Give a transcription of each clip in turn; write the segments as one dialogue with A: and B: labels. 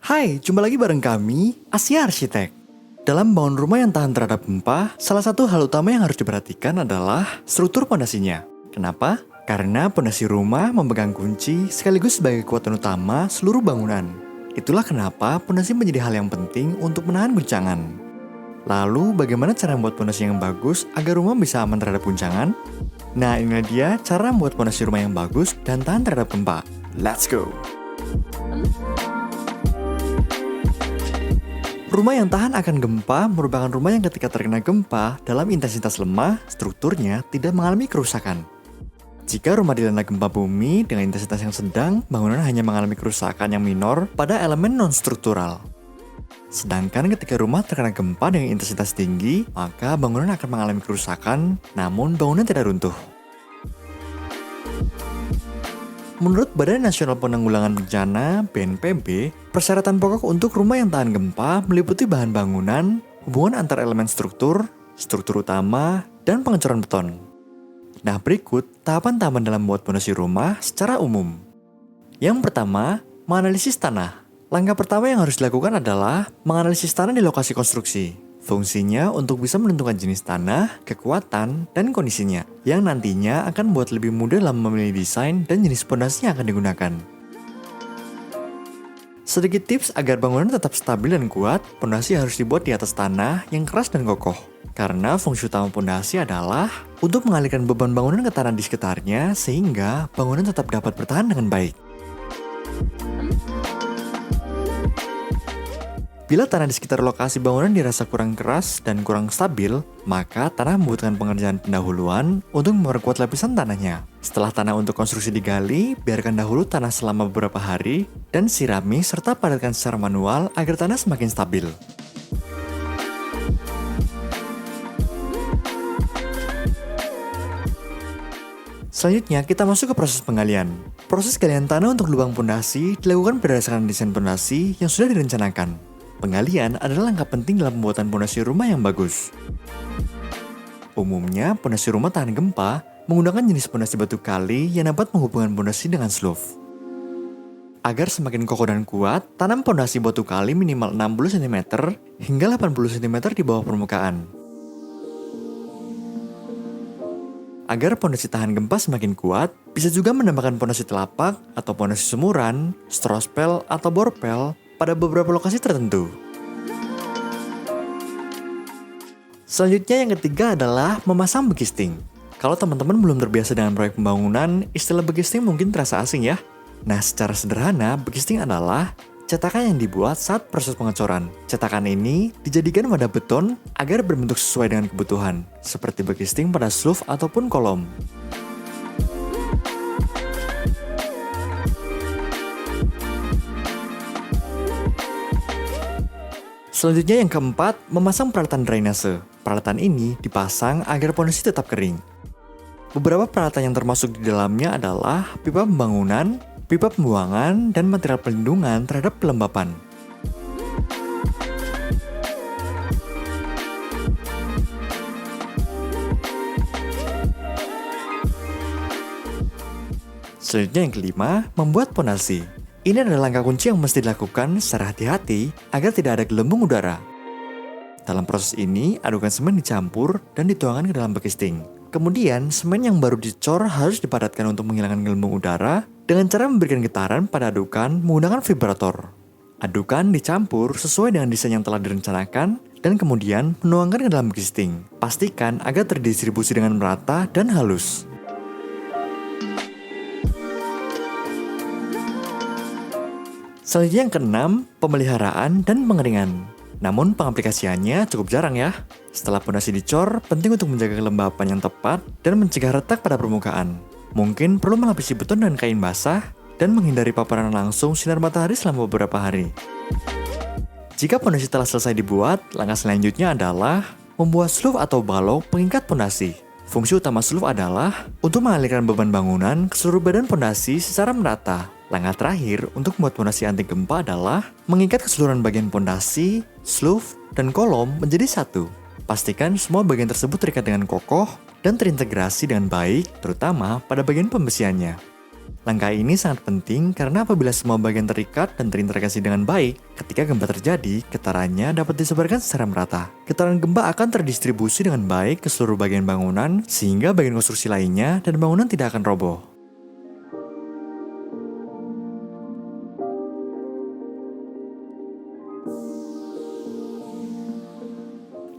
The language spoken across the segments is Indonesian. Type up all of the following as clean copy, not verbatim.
A: Hai, jumpa lagi bareng kami, Asia Arsitek. Dalam bangun rumah yang tahan terhadap gempa, salah satu hal utama yang harus diperhatikan adalah struktur pondasinya. Kenapa? Karena pondasi rumah memegang kunci sekaligus sebagai kekuatan utama seluruh bangunan. Itulah kenapa pondasi menjadi hal yang penting untuk menahan guncangan. Lalu, bagaimana cara membuat pondasi yang bagus agar rumah bisa aman terhadap guncangan? Nah, inilah dia cara membuat pondasi rumah yang bagus dan tahan terhadap gempa. Let's go! Rumah yang tahan akan gempa merupakan rumah yang ketika terkena gempa dalam intensitas lemah, strukturnya tidak mengalami kerusakan. Jika rumah dilanda gempa bumi dengan intensitas yang sedang, bangunan hanya mengalami kerusakan yang minor pada elemen non-struktural. Sedangkan ketika rumah terkena gempa dengan intensitas tinggi, maka bangunan akan mengalami kerusakan, namun bangunan tidak runtuh. Menurut Badan Nasional Penanggulangan Bencana (BNPB), persyaratan pokok untuk rumah yang tahan gempa meliputi bahan bangunan, hubungan antar elemen struktur utama, dan pengecoran beton. Nah, berikut tahapan-tahapan dalam membuat pondasi rumah secara umum. Yang pertama, menganalisis tanah. Langkah pertama yang harus dilakukan adalah menganalisis tanah di lokasi konstruksi. Fungsinya untuk bisa menentukan jenis tanah, kekuatan, dan kondisinya, yang nantinya akan membuat lebih mudah dalam memilih desain dan jenis pondasi yang akan digunakan. Sedikit tips agar bangunan tetap stabil dan kuat, pondasi harus dibuat di atas tanah yang keras dan kokoh. Karena fungsi utama pondasi adalah untuk mengalihkan beban bangunan ke tanah di sekitarnya, sehingga bangunan tetap dapat bertahan dengan baik. Bila tanah di sekitar lokasi bangunan dirasa kurang keras dan kurang stabil, maka tanah membutuhkan pengerjaan pendahuluan untuk memperkuat lapisan tanahnya. Setelah tanah untuk konstruksi digali, biarkan dahulu tanah selama beberapa hari dan sirami serta padatkan secara manual agar tanah semakin stabil. Selanjutnya, kita masuk ke proses penggalian. Proses galian tanah untuk lubang pondasi dilakukan berdasarkan desain pondasi yang sudah direncanakan. Penggalian adalah langkah penting dalam pembuatan pondasi rumah yang bagus. Umumnya, pondasi rumah tahan gempa menggunakan jenis pondasi batu kali yang dapat menghubungkan pondasi dengan slope. Agar semakin kokoh dan kuat, tanam pondasi batu kali minimal 60 cm hingga 80 cm di bawah permukaan. Agar pondasi tahan gempa semakin kuat, bisa juga menambahkan pondasi telapak atau pondasi semuran, strospel atau borpel pada beberapa lokasi tertentu. Selanjutnya yang ketiga adalah memasang begisting. Kalau teman-teman belum terbiasa dengan proyek pembangunan, istilah begisting mungkin terasa asing ya. Nah, secara sederhana, begisting adalah cetakan yang dibuat saat proses pengecoran. Cetakan ini dijadikan pada beton agar berbentuk sesuai dengan kebutuhan, seperti begisting pada slope ataupun kolom. Selanjutnya yang keempat, memasang peralatan drainase. Peralatan ini dipasang agar pondasi tetap kering. Beberapa peralatan yang termasuk di dalamnya adalah pipa pembangunan, pipa pembuangan, dan material pelindungan terhadap pelembapan. Selanjutnya yang kelima, membuat pondasi. Ini adalah langkah kunci yang mesti dilakukan secara hati-hati agar tidak ada gelembung udara. Dalam proses ini, adukan semen dicampur dan dituangkan ke dalam begisting. Kemudian, semen yang baru dicor harus dipadatkan untuk menghilangkan gelembung udara dengan cara memberikan getaran pada adukan menggunakan vibrator. Adukan dicampur sesuai dengan desain yang telah direncanakan dan kemudian menuangkan ke dalam begisting. Pastikan agar terdistribusi dengan merata dan halus. Selanjutnya yang keenam, pemeliharaan dan pengeringan. Namun pengaplikasiannya cukup jarang ya. Setelah pondasi dicor, penting untuk menjaga kelembapan yang tepat dan mencegah retak pada permukaan. Mungkin perlu melapisi beton dengan kain basah dan menghindari paparan langsung sinar matahari selama beberapa hari. Jika pondasi telah selesai dibuat, langkah selanjutnya adalah membuat slope atau balok pengikat pondasi. Fungsi utama slope adalah untuk mengalihkan beban bangunan ke seluruh badan pondasi secara merata. Langkah terakhir untuk membuat pondasi anti gempa adalah mengikat keseluruhan bagian pondasi, slope, dan kolom menjadi satu. Pastikan semua bagian tersebut terikat dengan kokoh dan terintegrasi dengan baik, terutama pada bagian pembesiannya. Langkah ini sangat penting karena apabila semua bagian terikat dan terintegrasi dengan baik, ketika gempa terjadi, getarannya dapat disebarkan secara merata. Getaran gempa akan terdistribusi dengan baik ke seluruh bagian bangunan, sehingga bagian konstruksi lainnya dan bangunan tidak akan roboh.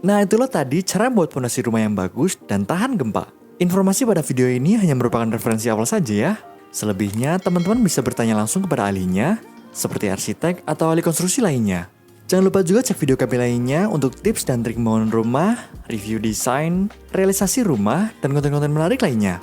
A: Nah, itulah tadi cara membuat fondasi rumah yang bagus dan tahan gempa. Informasi pada video ini hanya merupakan referensi awal saja ya. Selebihnya, teman-teman bisa bertanya langsung kepada ahlinya, seperti arsitek atau ahli konstruksi lainnya. Jangan lupa juga cek video kami lainnya untuk tips dan trik membangun rumah, review desain, realisasi rumah, dan konten-konten menarik lainnya.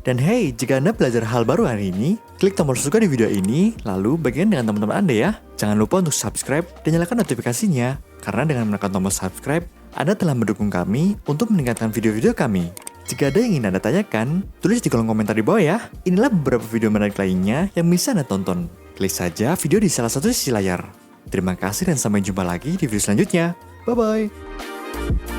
A: Dan hey, jika Anda belajar hal baru hari ini, klik tombol suka di video ini, lalu bagikan dengan teman-teman Anda ya. Jangan lupa untuk subscribe dan nyalakan notifikasinya, karena dengan menekan tombol subscribe, Anda telah mendukung kami untuk meningkatkan video-video kami. Jika ada yang ingin Anda tanyakan, tulis di kolom komentar di bawah ya. Inilah beberapa video menarik lainnya yang bisa Anda tonton. Klik saja video di salah satu sisi layar. Terima kasih dan sampai jumpa lagi di video selanjutnya. Bye-bye.